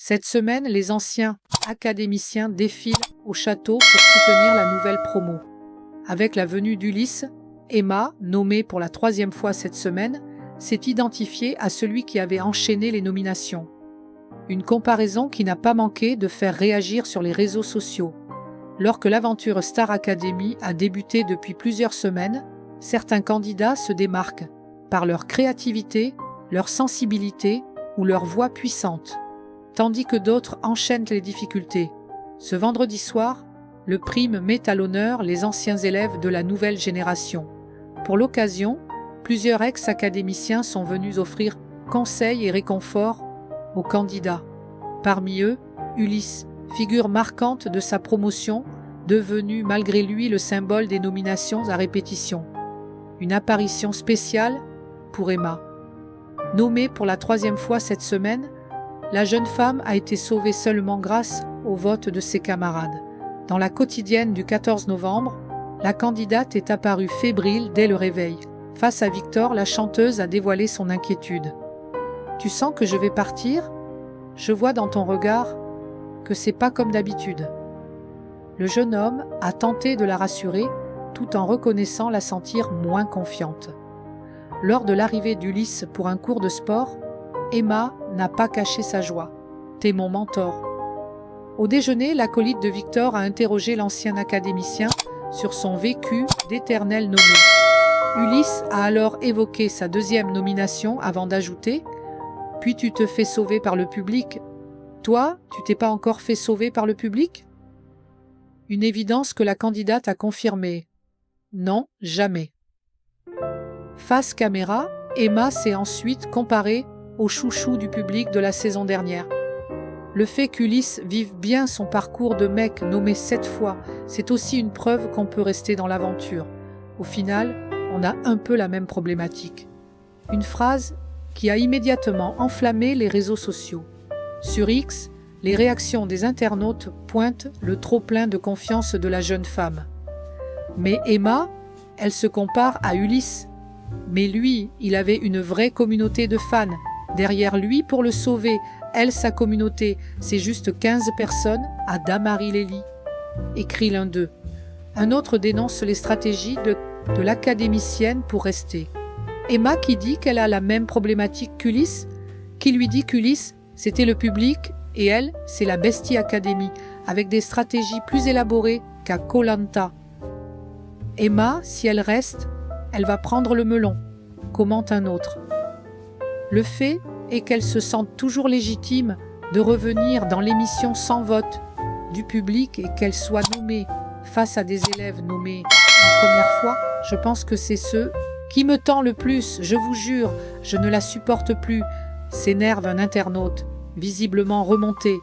Cette semaine, les anciens académiciens défilent au château pour soutenir la nouvelle promo. Avec la venue d'Ulysse, Emma, nommée pour la 3e fois cette semaine, s'est identifiée à celui qui avait enchaîné les nominations. Une comparaison qui n'a pas manqué de faire réagir sur les réseaux sociaux. Alors que l'aventure Star Academy a débuté depuis plusieurs semaines, certains candidats se démarquent par leur créativité, leur sensibilité ou leur voix puissante, tandis que d'autres enchaînent les difficultés. Ce vendredi soir, le prime met à l'honneur les anciens élèves de la nouvelle génération. Pour l'occasion, plusieurs ex-académiciens sont venus offrir conseils et réconfort aux candidats. Parmi eux, Ulysse, figure marquante de sa promotion, devenu malgré lui le symbole des nominations à répétition. Une apparition spéciale pour Emma. Nommée pour la 3e fois cette semaine, la jeune femme a été sauvée seulement grâce au vote de ses camarades. Dans la quotidienne du 14 novembre, la candidate est apparue fébrile dès le réveil. Face à Victor, la chanteuse a dévoilé son inquiétude. « Tu sens que je vais partir ? Je vois dans ton regard que c'est pas comme d'habitude. » Le jeune homme a tenté de la rassurer tout en reconnaissant la sentir moins confiante. Lors de l'arrivée d'Ulysse pour un cours de sport, Emma n'a pas caché sa joie. « T'es mon mentor. » Au déjeuner, l'acolyte de Victor a interrogé l'ancien académicien sur son vécu d'éternel nommé. Ulysse a alors évoqué sa 2e nomination avant d'ajouter « Puis tu te fais sauver par le public. Toi, tu t'es pas encore fait sauver par le public ?» Une évidence que la candidate a confirmée. Non, jamais. Face caméra, Emma s'est ensuite comparée au chouchou du public de la saison dernière. Le fait qu'Ulysse vive bien son parcours de mec nommé 7 fois, c'est aussi une preuve qu'on peut rester dans l'aventure. Au final, on a un peu la même problématique. Une phrase qui a immédiatement enflammé les réseaux sociaux. Sur X, les réactions des internautes pointent le trop-plein de confiance de la jeune femme. Mais Emma, elle se compare à Ulysse. Mais lui, il avait une vraie communauté de fans. Derrière lui pour le sauver, elle, sa communauté, c'est juste 15 personnes à Damary-Lélie, écrit l'un d'eux. Un autre dénonce les stratégies de l'académicienne pour rester. Emma qui dit qu'elle a la même problématique qu'Ulysse, qui lui dit qu'Ulysse, c'était le public et elle, c'est la Bestie Academy, avec des stratégies plus élaborées qu'à Koh-Lanta. Emma, si elle reste, elle va prendre le melon, commente un autre. Le fait est qu'elle se sente toujours légitime de revenir dans l'émission sans vote du public et qu'elle soit nommée face à des élèves nommés une première fois. Je pense que c'est ce qui me tend le plus, je vous jure, je ne la supporte plus, s'énerve un internaute, visiblement remonté.